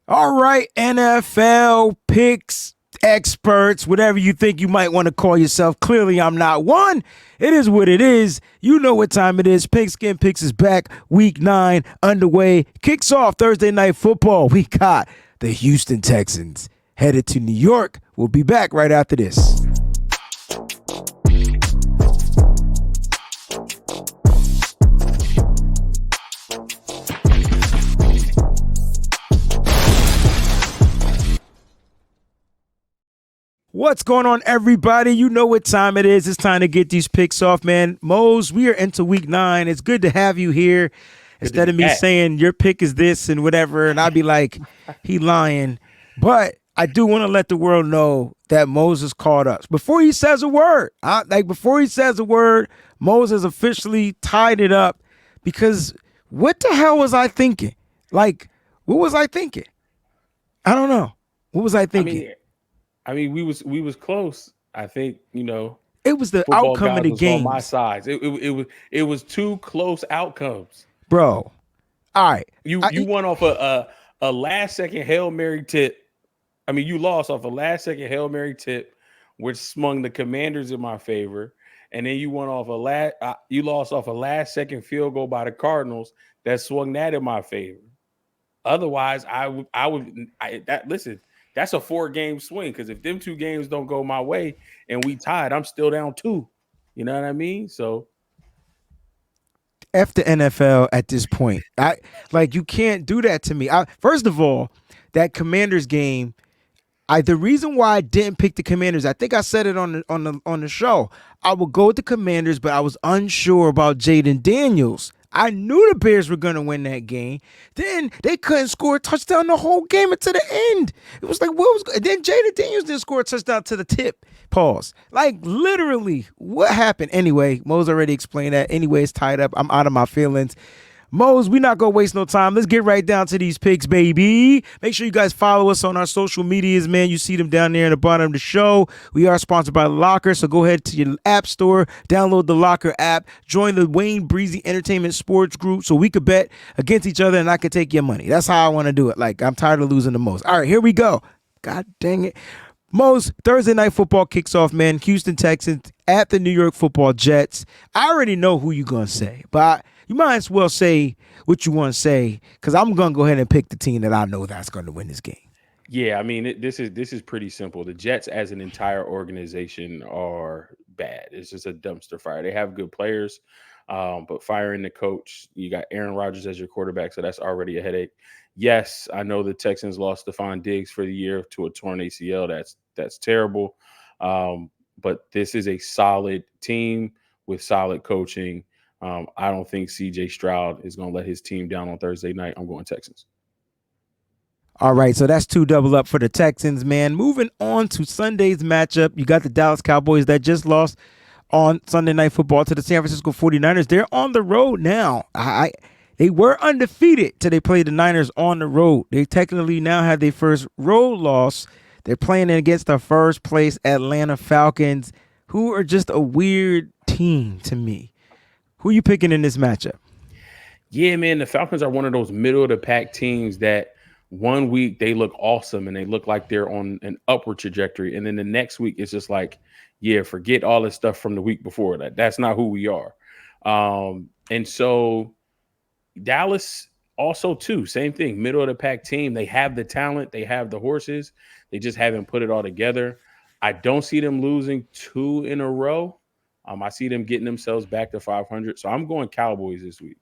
All right, NFL picks, experts, whatever you think you might want to call yourself. Clearly, I'm not one. It is what it is. You know what time it is. Pigskin Picks is back. Week 9 underway. Kicks off Thursday Night Football. We got the Houston Texans headed to New York. We'll be back right after this. What's going on, everybody? You know what time it is. It's time to get these picks off, man. Mose, we are into week 9. It's good to have you here. Instead of me saying your pick is this and whatever, and I'd be like, he lying. But I do want to let the world know that Moses called us. Before he says a word, Moses has officially tied it up because what the hell was I thinking? Like, what was I thinking? I don't know. What was I thinking? I mean, we was close. I think it was the outcome of the game. On my side, it was two close outcomes, bro. All right, you won off a last second Hail Mary tip. I mean, you lost off a last second Hail Mary tip, which swung the Commanders in my favor, and then you won off you lost off a last second field goal by the Cardinals that swung that in my favor. Otherwise, listen. That's a 4-game swing because if them 2 games don't go my way and we tied, I'm still down 2. You know what I mean? So F the NFL at this point. You can't do that to me. First of all, that Commanders game, the reason why I didn't pick the Commanders, I think I said it on the show. I would go with the Commanders, but I was unsure about Jaden Daniels. I knew the Bears were going to win that game. Then they couldn't score a touchdown the whole game until the end. It was like, what was... Then Jaden Daniels didn't score a touchdown to the tip. Pause. Like, literally, what happened? Anyway, Mose already explained that. Anyway, it's tied up. I'm out of my feelings. Mose, we're not going to waste no time. Let's get right down to these picks, baby. Make sure you guys follow us on our social medias, man. You see them down there in the bottom of the show. We are sponsored by Locker, so go ahead to your app store, download the Locker app, join the WayneBreezie Entertainment Sports Group so we could bet against each other and I could take your money. That's how I want to do it. Like, I'm tired of losing the most. All right, here we go. God dang it. Mose, Thursday Night Football kicks off, man. Houston Texans at the New York Football Jets. I already know who you're going to say, but you might as well say what you want to say because I'm going to go ahead and pick the team that I know that's going to win this game. Yeah, I mean, this is pretty simple. The Jets as an entire organization are bad. It's just a dumpster fire. They have good players, but firing the coach, you got Aaron Rodgers as your quarterback, so that's already a headache. Yes, I know the Texans lost Stephon Diggs for the year to a torn ACL. That's terrible. But this is a solid team with solid coaching. I don't think C.J. Stroud is going to let his team down on Thursday night. I'm going Texans. All right, so that's 2 double up for the Texans, man. Moving on to Sunday's matchup, you got the Dallas Cowboys that just lost on Sunday Night Football to the San Francisco 49ers. They're on the road now. They were undefeated till they played the Niners on the road. They technically now have their first road loss. They're playing against the first place Atlanta Falcons, who are just a weird team to me. Who you picking in this matchup? Yeah, man, the Falcons are one of those middle of the pack teams that one week they look awesome and they look like they're on an upward trajectory. And then the next week it's just like, yeah, forget all this stuff from the week before. That's not who we are. And so Dallas also too, same thing, middle of the pack team. They have the talent, they have the horses. They just haven't put it all together. I don't see them losing 2 in a row. I see them getting themselves back to 500. So I'm going Cowboys this week.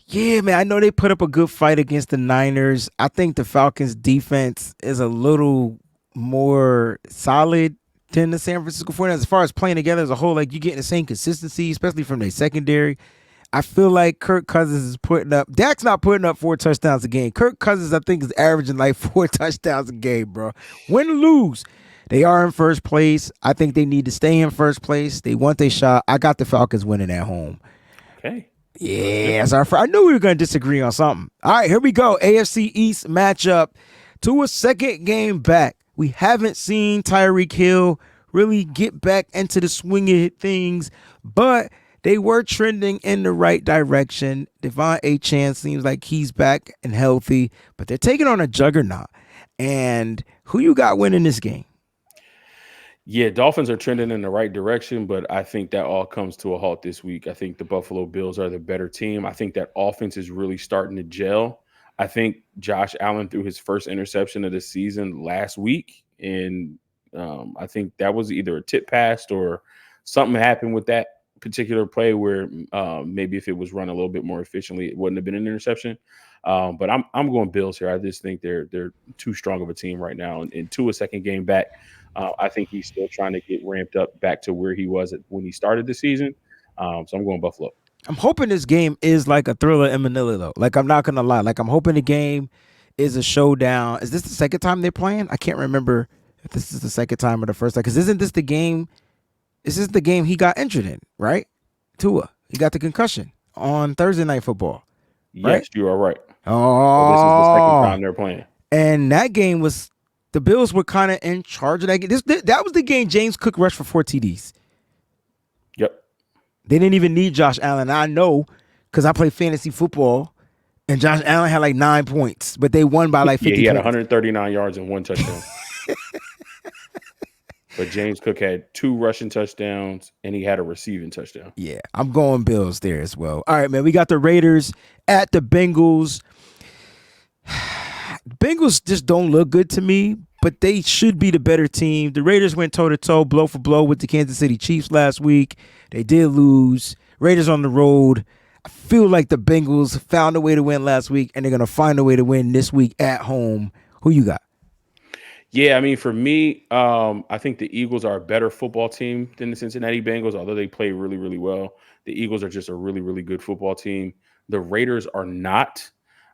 Yeah, man, I know they put up a good fight against the Niners. I think the Falcons defense is a little more solid than the San Francisco 49ers. As far as playing together as a whole, like, you're getting the same consistency, especially from their secondary. I feel like Kirk Cousins is putting up – Dak's not putting up 4 touchdowns a game. Kirk Cousins, I think, is averaging like 4 touchdowns a game, bro. Win or lose, they are in first place. I think they need to stay in first place. They want their shot. I got the Falcons winning at home. Okay. Yeah, I knew we were going to disagree on something. All right, here we go. AFC East matchup to a second game back. We haven't seen Tyreek Hill really get back into the swing of things, but they were trending in the right direction. Devon A. Chan seems like he's back and healthy, but they're taking on a juggernaut. And who you got winning this game? Yeah, Dolphins are trending in the right direction, but I think that all comes to a halt this week. I think the Buffalo Bills are the better team. I think that offense is really starting to gel. I think Josh Allen threw his first interception of the season last week, and I think that was either a tip pass or something happened with that particular play where maybe if it was run a little bit more efficiently, it wouldn't have been an interception. But I'm going Bills here. I just think they're too strong of a team right now, and to a second game back. I think he's still trying to get ramped up back to where he was when he started the season. So I'm going Buffalo. I'm hoping this game is like a thriller in Manila, though. Like, I'm not going to lie. Like, I'm hoping the game is a showdown. Is this the second time they're playing? I can't remember if this is the second time or the first time. Because isn't this the game? Is this the game he got injured in, right? Tua. He got the concussion on Thursday Night Football, right? Yes, you are right. So this is the second Oh, time they're playing. and that game was the Bills were kind of in charge of that game. That was the game James Cook rushed for 4 TDs. Yep. They didn't even need Josh Allen. I know because I play fantasy football, and Josh Allen had like 9 points, but they won by like Yeah, 50 he had points. 139 yards and 1 touchdown. But James Cook had 2 rushing touchdowns and he had a receiving touchdown. Yeah, I'm going Bills there as well. All right, man. We got the Raiders at the Bengals. Bengals just don't look good to me, but they should be the better team. The Raiders went toe to toe, blow for blow with the Kansas City Chiefs last week. They did lose. Raiders on the road. I feel like the Bengals found a way to win last week, and they're going to find a way to win this week at home. Who you got? Yeah, I mean, for me, I think the Eagles are a better football team than the Cincinnati Bengals, although they play really, really well. The Eagles are just a really, really good football team. The Raiders are not.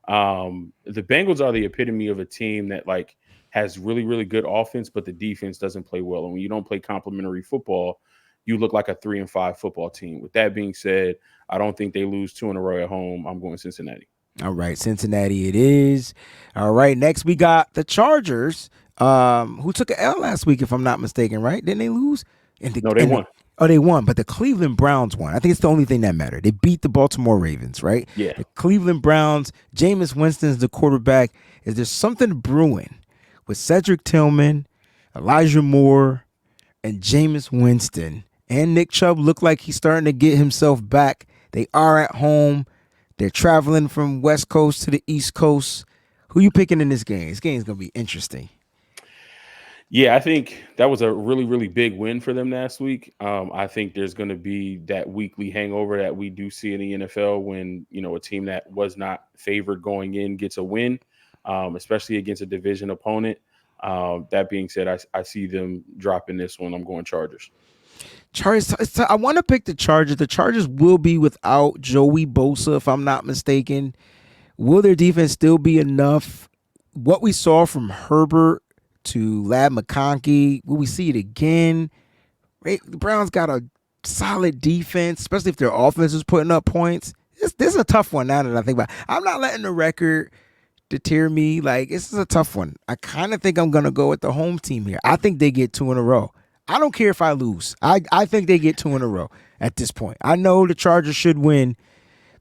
The Bengals are the epitome of a team that like has really, really good offense, but the defense doesn't play well. And when you don't play complementary football, you look like a 3-5 football team. With that being said, I don't think they lose 2 in a row at home. I'm going Cincinnati. All right, Cincinnati it is. All right, next we got the Chargers, who took an L last week, if I'm not mistaken, right? Didn't they lose? No, they won. Oh, they won, but the Cleveland Browns won. I think it's the only thing that mattered. They beat the Baltimore Ravens, right? Yeah. The Cleveland Browns, Jameis Winston's the quarterback. Is there something brewing with Cedric Tillman, Elijah Moore, and Jameis Winston? And Nick Chubb look like he's starting to get himself back. They are at home. They're traveling from West Coast to the East Coast. Who you picking in this game? This game is going to be interesting. Yeah, I think that was a really, really big win for them last week. I think there's going to be that weekly hangover that we do see in the NFL when, a team that was not favored going in gets a win, especially against a division opponent. That being said, I see them dropping this one. I'm going Chargers. Chargers. I want to pick the Chargers. The Chargers will be without Joey Bosa, if I'm not mistaken. Will their defense still be enough? What we saw from Herbert to Lad McConkey, will we see it again? Right? The Browns got a solid defense, especially if their offense is putting up points. This is a tough one now that I think about it. I'm not letting the record deter me. Like, this is a tough one. I kind of think I'm going to go with the home team here. I think they get 2 in a row. I don't care if I lose. I think they get 2 in a row at this point. I know the Chargers should win,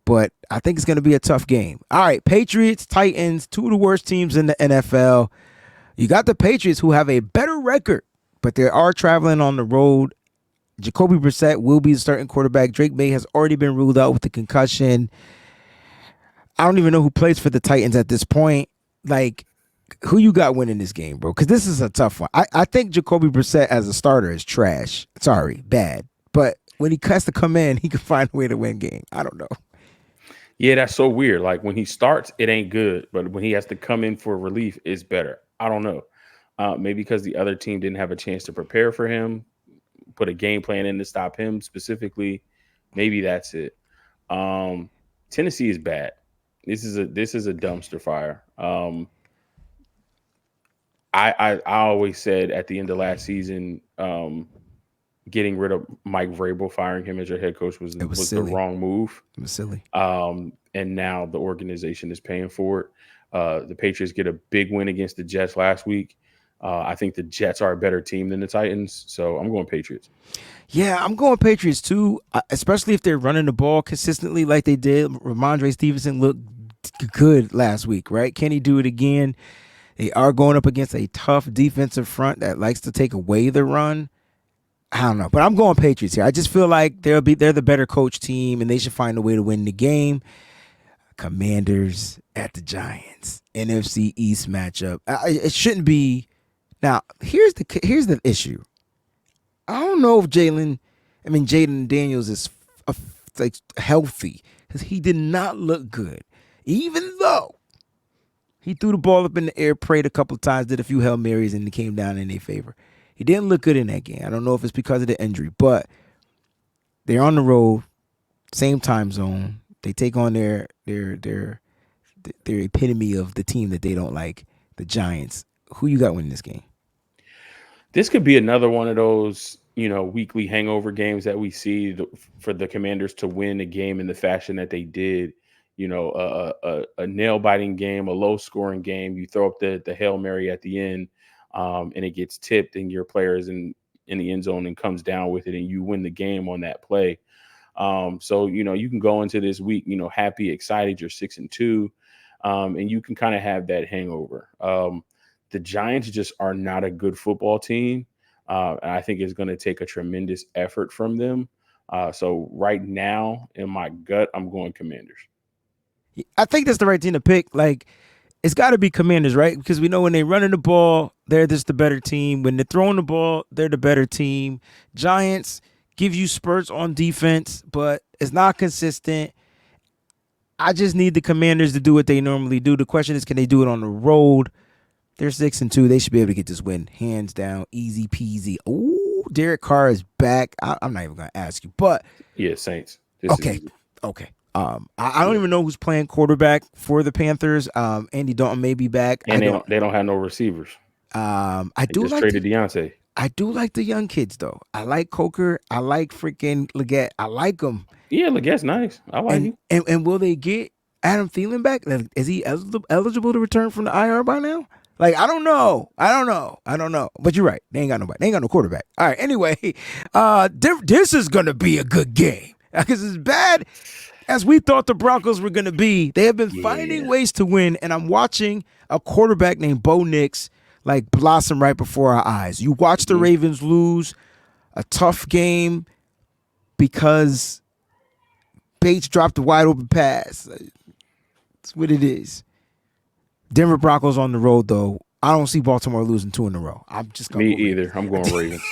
but I think it's going to be a tough game. All right, Patriots, Titans, 2 of the worst teams in the NFL. You got the Patriots, who have a better record, but they are traveling on the road. Jacoby Brissett will be the starting quarterback. Drake May has already been ruled out with the concussion. I don't even know who plays for the Titans at this point. Like, who you got winning this game, bro? Because this is a tough one. I think Jacoby Brissett as a starter is trash. Sorry, bad. But when he has to come in, he can find a way to win game. I don't know. Yeah, that's so weird. Like when he starts, it ain't good. But when he has to come in for relief, it's better. I don't know. Maybe because the other team didn't have a chance to prepare for him, put a game plan in to stop him specifically. Maybe that's it. Tennessee is bad. This is a dumpster fire. I always said at the end of last season, getting rid of Mike Vrabel, firing him as your head coach was the wrong move. It was silly. And now the organization is paying for it. The Patriots get a big win against the Jets last week. I think the Jets are a better team than the Titans, so I'm going Patriots. Yeah, I'm going Patriots too, especially if they're running the ball consistently like they did. Ramondre Stevenson looked good last week, right? Can he do it again? They are going up against a tough defensive front that likes to take away the run. I don't know, but I'm going Patriots here. I just feel like they're the better coach team, and they should find a way to win the game. Commanders at the Giants, NFC East matchup. It shouldn't be. Now, here's the issue. I don't know if Jaden Daniels is like healthy because he did not look good, even though he threw the ball up in the air, prayed a couple of times, did a few Hail Marys, and it came down in their favor. He didn't look good in that game. I don't know if it's because of the injury, but they're on the road, same time zone. They take on their epitome of the team that they don't like, the Giants. Who you got winning this game? This could be another one of those, weekly hangover games that we see for the Commanders to win a game in the fashion that they did. A nail biting game, a low scoring game. You throw up the Hail Mary at the end, and it gets tipped, and your player is in the end zone and comes down with it, and you win the game on that play. So you can go into this week, happy, excited. You're 6-2, and you can kind of have that hangover. The Giants just are not a good football team. And I think it's going to take a tremendous effort from them. So right now, in my gut, I'm going Commanders. I think that's the right team to pick. Like, it's got to be Commanders, right? Because we know when they're running the ball, they're just the better team. When they're throwing the ball, they're the better team. Giants give you spurts on defense, but it's not consistent. I just need the Commanders to do what they normally do. The question is, can they do it on the road? They're 6-2. They should be able to get this win hands down, easy peasy. Ooh, Derek Carr is back. I'm not even gonna ask you, but yeah, Saints. Okay. I don't even know who's playing quarterback for the Panthers. Andy Dalton may be back. And they don't have no receivers. I They do just like traded Deontay. I do like the young kids though. I like Coker. I like freaking Leggett. I like them. Yeah, Legat's nice. I like him. And will they get Adam Thielen back? Is he eligible to return from the IR by now? Like, I don't know. But you're right. They ain't got nobody. They ain't got no quarterback. All right. Anyway, this is gonna be a good game because as bad as we thought the Broncos were gonna be, they have been finding ways to win. And I'm watching a quarterback named Bo Nix like blossom right before our eyes. You watch the Ravens lose a tough game because Bates dropped a wide open pass. That's what it is. Denver Broncos on the road, though. I don't see Baltimore losing 2 in a row. I'm just going Me either. I'm going Ravens.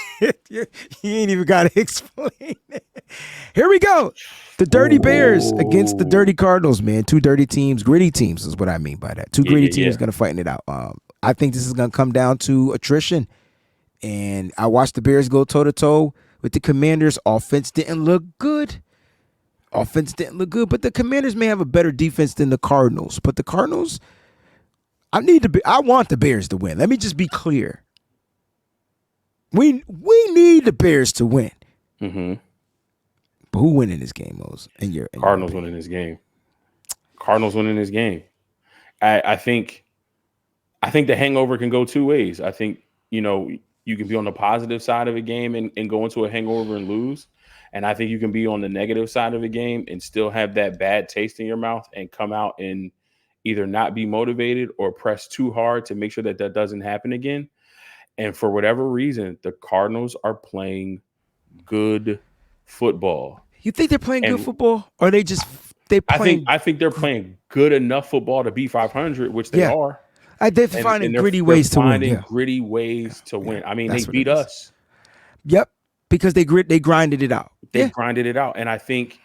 You ain't even got to explain it. Here we go. The Dirty Bears against the Dirty Cardinals, man. 2 dirty teams, gritty teams is what I mean by that. 2 gritty teams going to fighting it out. I think this is going to come down to attrition. And I watched the Bears go toe-to-toe with the Commanders. Offense didn't look good. But the Commanders may have a better defense than the Cardinals. But the Cardinals, I want the Bears to win. Let me just be clear. We need the Bears to win. Mm-hmm. But who winning this game, Mose? Cardinals winning this game. I think the hangover can go 2 ways. I think, you can be on the positive side of a game and go into a hangover and lose. And I think you can be on the negative side of a game and still have that bad taste in your mouth and come out and either not be motivated or press too hard to make sure that doesn't happen again. And for whatever reason, the Cardinals are playing good football. You think they're playing good football, or are they just playing? I think they're playing good enough football to be 500, which they are. They're finding gritty ways to win. Gritty ways to win. I mean, they beat us. Yep, because they grinded it out. They grinded it out, and I think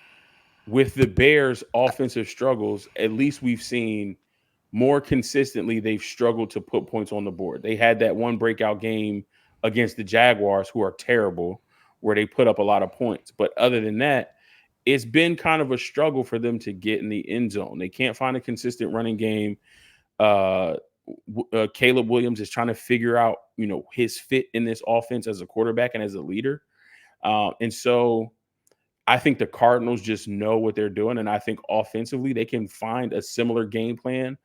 with the Bears' offensive struggles, at least we've seen more consistently they've struggled to put points on the board. They had that one breakout game against the Jaguars, who are terrible, where they put up a lot of points. But other than that, it's been kind of a struggle for them to get in the end zone. They can't find a consistent running game. Caleb Williams is trying to figure out, his fit in this offense as a quarterback and as a leader. And so I think the Cardinals just know what they're doing. And I think offensively, they can find a similar game plan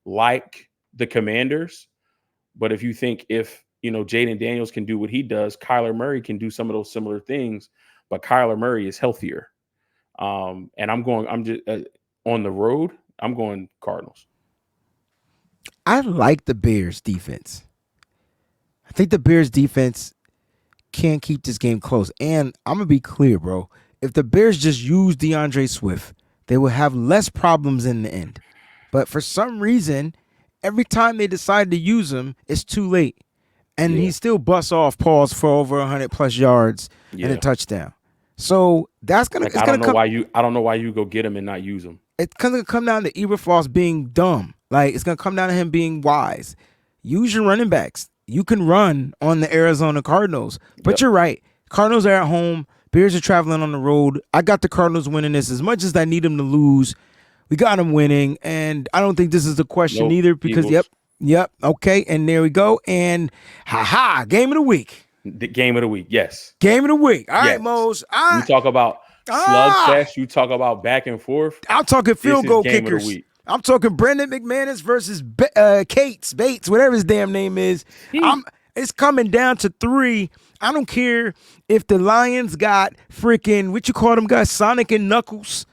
like the Commanders. But if you think if Jaden Daniels can do what he does. Kyler Murray can do some of those similar things, but Kyler Murray is healthier. And I'm just on the road. I'm going Cardinals. I like the Bears defense. I think the Bears defense can keep this game close. And I'm going to be clear, bro. If the Bears just use DeAndre Swift, they will have less problems in the end. But for some reason, every time they decide to use him, it's too late. And Yeah. he still busts off Pauls for over 100 plus yards and a touchdown. So that's gonna. Like, it's I gonna don't know come. why you go get him and not use him. It's gonna come down to Eberflus being dumb. Like, it's gonna come down to him being wise. Use your running backs. You can run on the Arizona Cardinals, but Yep. you're right. Cardinals are at home. Bears are traveling on the road. I got the Cardinals winning this as much as I need them to lose. We got them winning, and I don't think this is the question Nope. either because Eagles. yep, okay, and there we go. And game of the week. The game of the week. Yes. Game of the week. All right, Yes. Mose. You talk about slugfest. You talk about back and forth. I'm talking field This is goal game of the kickers. week. I'm talking Brendan McManus versus Bates, whatever his damn name is. It's coming down to 3. I don't care if the Lions got freaking, what you call them guys, Sonic and Knuckles,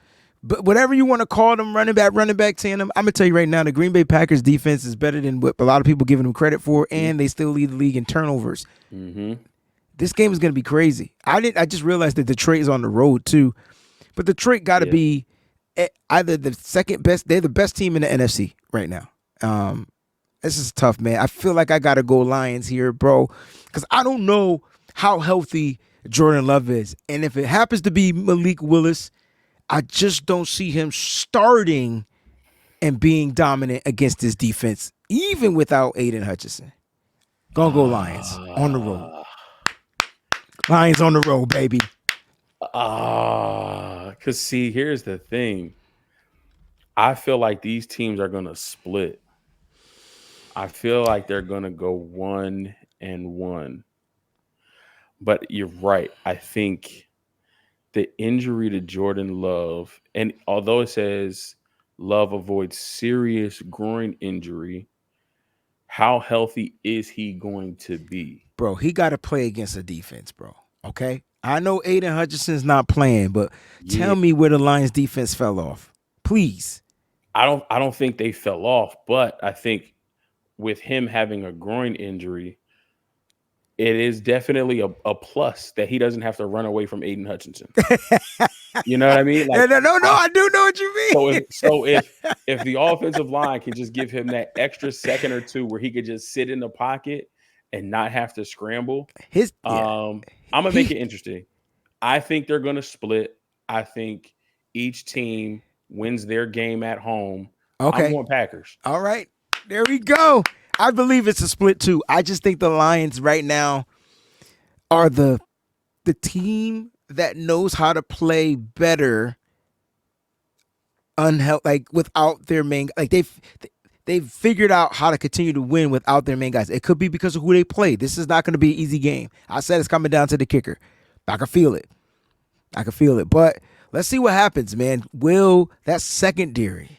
but whatever you want to call them, running back tandem. I'm going to tell you right now, the Green Bay Packers defense is better than what a lot of people giving them credit for, and they still lead the league in turnovers. Mm-hmm. This game is going to be crazy. I just realized that Detroit is on the road too, but Detroit got to be either the second best. They're the best team in the NFC right now. This is tough, man. I feel like I got to go Lions here, bro, because I don't know how healthy Jordan Love is, and if it happens to be Malik Willis, I just don't see him starting and being dominant against this defense, even without Aiden Hutchinson. Gonna go Lions on the road. Lions on the road, baby. Because see, here's the thing. I feel like these teams are going to split. I feel like they're going to go 1-1. But you're right. I think the injury to Jordan Love, and although it says Love avoids serious groin injury, how healthy is he going to be? Bro, he got to play against a defense, bro. Okay? I know Aiden Hutchinson's not playing, but tell me where the Lions defense fell off. Please. I don't think they fell off, but I think with him having a groin injury, it is definitely a plus that he doesn't have to run away from Aiden Hutchinson. You know what I mean? Like, no, I do know what you mean. So if the offensive line can just give him that extra second or two where he could just sit in the pocket and not have to scramble, I'm gonna make it interesting. I think they're gonna split. I think each team wins their game at home. Okay. I'm going Packers. All right. There we go. I believe it's a split too. I just think the Lions right now are the team that knows how to play better without their main, like they've figured out how to continue to win without their main guys. It could be because of who they play. This is not going to be an easy game. I said it's coming down to the kicker. I can feel it. But let's see what happens, man. Will the secondary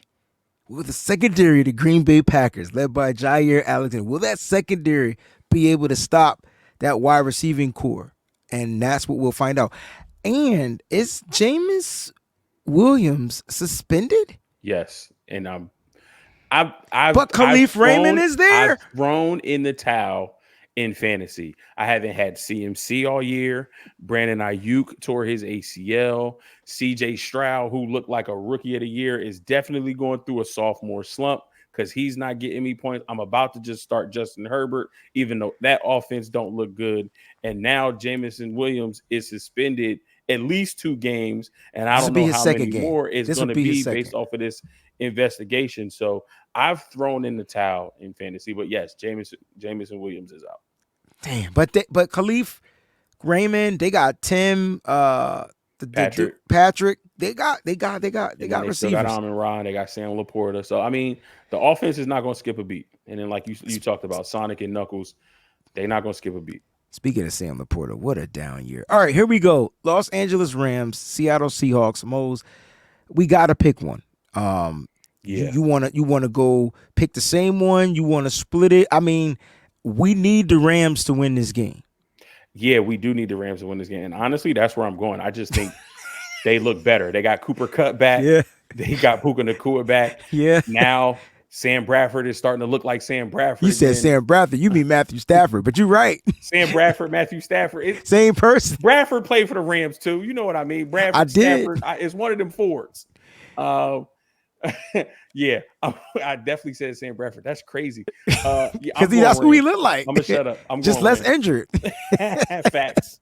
of the Green Bay Packers, led by Jair Alexander, will that secondary be able to stop that wide receiving core? And that's what we'll find out. And is Jameis Williams suspended? Yes, and but Khalif Raymond is there. I've thrown in the towel in fantasy. I haven't had CMC all year. Brandon Ayuk tore his ACL. CJ Stroud, who looked like a rookie of the year, is definitely going through a sophomore slump because he's not getting me points. I'm about to just start Justin Herbert, even though that offense don't look good. And now Jameson Williams is suspended at least 2 games, and I don't know how many more is going to be based off of this investigation. So I've thrown in the towel in fantasy, but yes, Jameson Williams is out. Damn, but Khalif Raymond, they got Tim, Patrick. They got receivers. Still got Amon-Ra, they got Sam Laporta. So I mean, the offense is not going to skip a beat. And then, like you talked about, Sonic and Knuckles, they're not going to skip a beat. Speaking of Sam Laporta, what a down year. All right, here we go. Los Angeles Rams, Seattle Seahawks. Mose, we got to pick one. You want to go pick the same one? You want to split it? I mean, we need the Rams to win this game. Yeah, we do need the Rams to win this game. And honestly, that's where I'm going. I just think they look better. They got Cooper Kupp back. Yeah. They got Puka Nacua back. Yeah. Now Sam Bradford is starting to look like Sam Bradford. You said Sam Bradford. You mean Matthew Stafford, but you're right. Sam Bradford, Matthew Stafford. Same person. Bradford played for the Rams too. You know what I mean? Bradford, I did. Stafford is one of them Fords. Yeah, I definitely said Sam Bradford. That's crazy. Because that's who he looked like. I'm gonna shut up. I'm just less injured. Facts.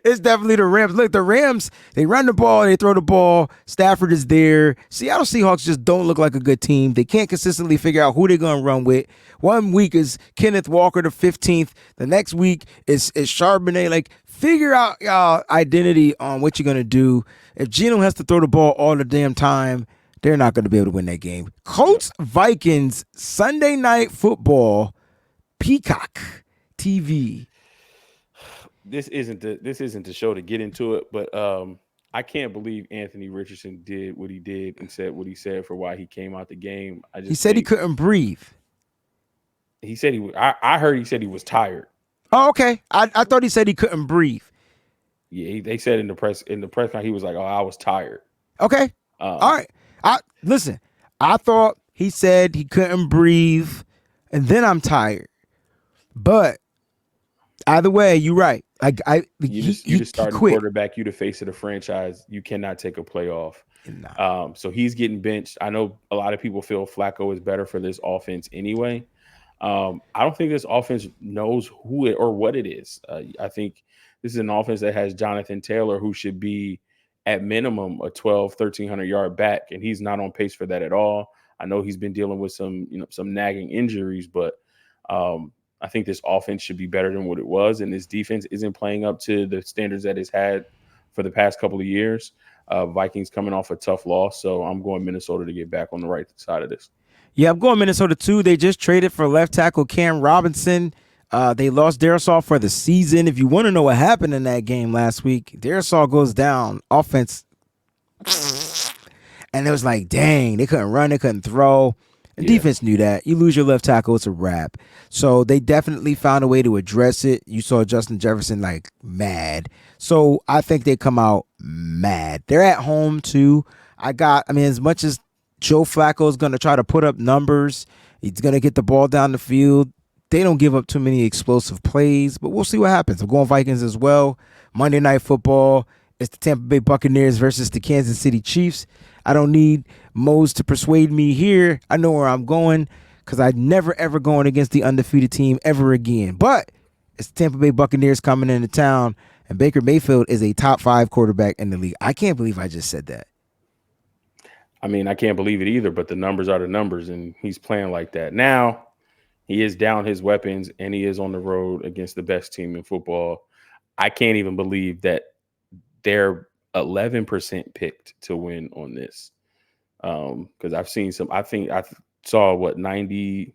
It's definitely the Rams. Look, the Rams, they run the ball, they throw the ball. Stafford is there. Seattle Seahawks just don't look like a good team. They can't consistently figure out who they're going to run with. 1 week is Kenneth Walker, the 15th. The next week is Charbonnet. Like, figure out y'all identity on what you're going to do. If Geno has to throw the ball all the damn time, they're not going to be able to win that game. Colts, Vikings, Sunday Night Football, Peacock TV. This isn't the show to get into it, but I can't believe Anthony Richardson did what he did and said what he said for why he came out the game. He said he couldn't breathe. He said I heard he said he was tired. Oh, okay. I thought he said he couldn't breathe. Yeah, they said in the press conference he was like, "Oh, I was tired." Okay. All right. Listen. I thought he said he couldn't breathe, and then I'm tired. But either way, you're right. You just starting quarterback, you the face of the franchise. You cannot take a playoff. Nah. So he's getting benched. I know a lot of people feel Flacco is better for this offense anyway. I don't think this offense knows who it or what it is. I think this is an offense that has Jonathan Taylor, who should be at minimum a 1,300 yard back, and he's not on pace for that at all. I know he's been dealing with some nagging injuries, but I think this offense should be better than what it was, and this defense isn't playing up to the standards that it's had for the past couple of years. Vikings coming off a tough loss, so I'm going Minnesota to get back on the right side of this. Yeah, I'm going Minnesota too. They just traded for left tackle Cam Robinson. They lost Darisaw for the season. If you want to know what happened in that game last week, Darisaw goes down, offense, and it was like, dang, they couldn't run, they couldn't throw. And defense knew that. You lose your left tackle, it's a wrap. So they definitely found a way to address it. You saw Justin Jefferson like mad. So I think they come out mad. They're at home too. As much as Joe Flacco is going to try to put up numbers, he's going to get the ball down the field. They don't give up too many explosive plays, but we'll see what happens. I'm going Vikings as well. Monday Night Football. It's the Tampa Bay Buccaneers versus the Kansas City Chiefs. I don't need Mose to persuade me here. I know where I'm going because I'm never, ever going against the undefeated team ever again. But it's the Tampa Bay Buccaneers coming into town, and Baker Mayfield is a top 5 quarterback in the league. I can't believe I just said that. I mean, I can't believe it either, but the numbers are the numbers, and he's playing like that. Now, he is down his weapons, and he is on the road against the best team in football. I can't even believe that they're 11% picked to win on this. Because I've seen some, I think I saw 95.5.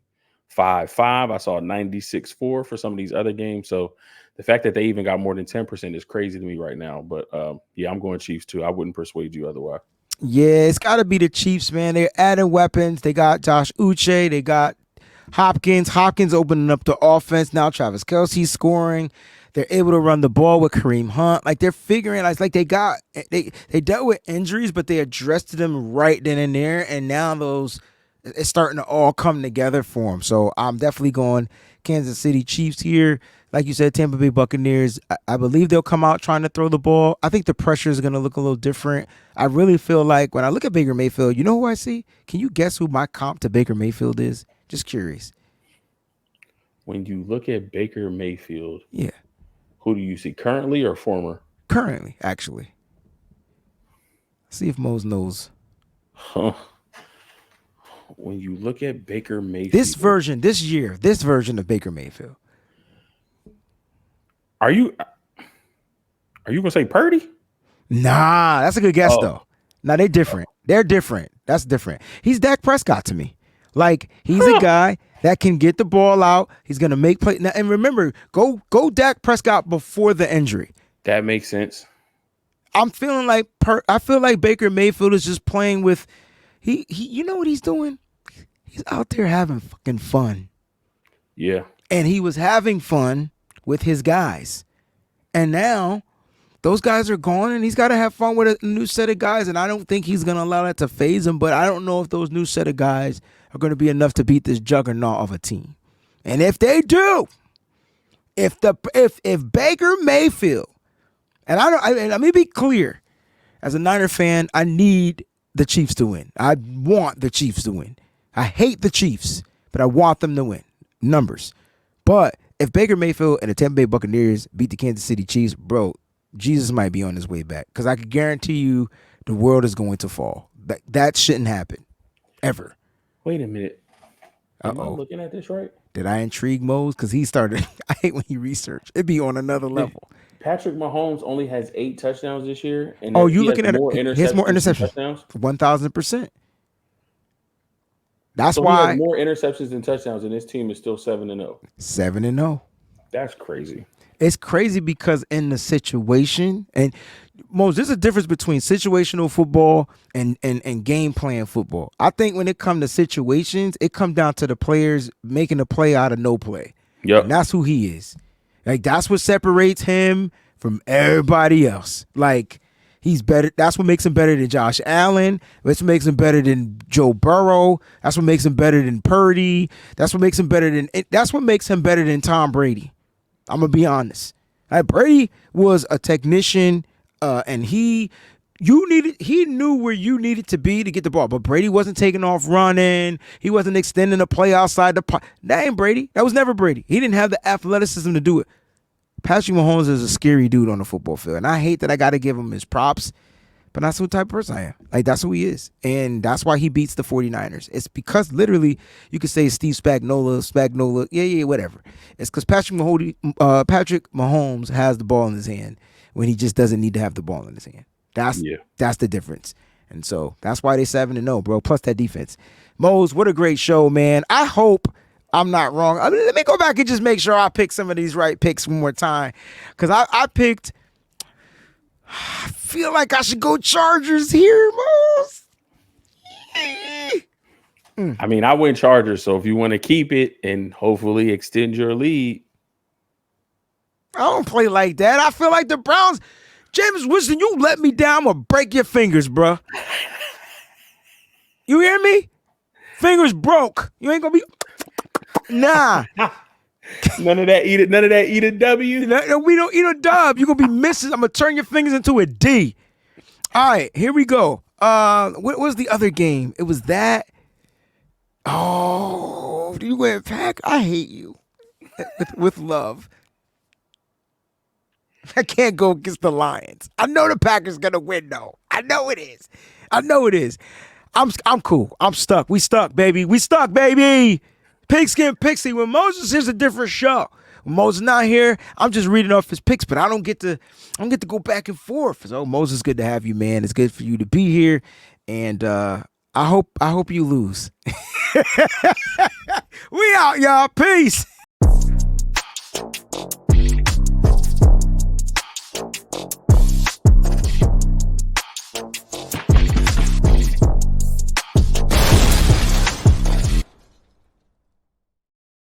I saw 96.4 for some of these other games. So the fact that they even got more than 10% is crazy to me right now. But I'm going Chiefs too. I wouldn't persuade you otherwise. Yeah, it's got to be the Chiefs, man. They're adding weapons. They got Josh Uche. They got Hopkins opening up the offense. Now Travis Kelce's scoring. They're able to run the ball with Kareem Hunt. Like they're figuring out, like they dealt with injuries, but they addressed them right then and there. And now it's starting to all come together for them. So I'm definitely going Kansas City Chiefs here. Like you said, Tampa Bay Buccaneers, I believe they'll come out trying to throw the ball. I think the pressure is going to look a little different. I really feel like when I look at Baker Mayfield, you know who I see? Can you guess who my comp to Baker Mayfield is? Just curious. When you look at Baker Mayfield, yeah, who do you see, currently or former? Currently, actually. See if Mose knows. Huh. When you look at Baker Mayfield. This version of Baker Mayfield. Are you going to say Purdy? Nah, that's a good guess, though. Nah, they're different. They're different. That's different. He's Dak Prescott to me. Like, he's a guy that can get the ball out. He's going to make play. Now, and remember, go Dak Prescott before the injury. That makes sense. I'm feeling like I feel like Baker Mayfield is just playing with you know what he's doing? He's out there having fucking fun. Yeah. And he was having fun with his guys. And now those guys are gone and he's got to have fun with a new set of guys. And I don't think he's going to allow that to phase him. But I don't know if those new set of guys are going to be enough to beat this juggernaut of a team. And if they do, if Baker Mayfield, and let me be clear, as a Niner fan, I need the Chiefs to win. I want the Chiefs to win. I hate the Chiefs, but I want them to win. Numbers. But if Baker Mayfield and the Tampa Bay Buccaneers beat the Kansas City Chiefs, bro, Jesus might be on his way back. Because I can guarantee you the world is going to fall. That shouldn't happen. Ever. Wait a minute. Am I looking at this right? Did I intrigue Mose? Because he started. I hate when he research. It'd be on another level. Patrick Mahomes only has 8 touchdowns this year. And you looking at it? He has more interceptions. 1,000%. That's so why he has more interceptions than touchdowns, and his team is still 7-0. 7-0. That's crazy. It's crazy because in the situation, and Mose, there's a difference between situational football and game plan football. I think when it comes to situations, it comes down to the players making a play out of no play. Yep. And that's who he is. Like, that's what separates him from everybody else. Like, he's better. That's what makes him better than Josh Allen. That's what makes him better than Joe Burrow. That's what makes him better than Purdy. That's what makes him better than Tom Brady. I'm gonna be honest. Brady was a technician, and he knew where you needed to be to get the ball. But Brady wasn't taking off running. He wasn't extending the play outside the pocket. That ain't Brady. That was never Brady. He didn't have the athleticism to do it. Patrick Mahomes is a scary dude on the football field, and I hate that I got to give him his props, but that's what type of person I am. Like, that's who he is, and that's why he beats the 49ers. It's because literally you could say Steve Spagnuolo, yeah, whatever. It's because Patrick Mahomes has the ball in his hand when he just doesn't need to have the ball in his hand. That's the difference. And so that's why they 7-0, bro. Plus that defense. Mose, what a great show, man. I hope I'm not wrong. Let me go back and just make sure I pick some of these right picks one more time. Because I feel like I should go Chargers here, Mose. I mean, I went Chargers, so if you want to keep it and hopefully extend your lead. I don't play like that. I feel like the Browns... James Winston, you let me down, I'm going to break your fingers, bro. You hear me? Fingers broke. You ain't going to be... Nah. None of that eat a W. No, we don't eat a dub. You're going to be missing. I'm going to turn your fingers into a D. All right, here we go. What was the other game? It was that. Oh, you went Pack? I hate you. with love. I can't go against the Lions. I know the Packers gonna win though. I know it is. I'm cool. I'm stuck. We stuck, baby. Pigskin Pixie. When Moses is a different show. When Moses not here, I'm just reading off his picks, but I don't get to go back and forth. So Moses, good to have you, man. It's good for you to be here. And I hope you lose. We out, y'all. Peace.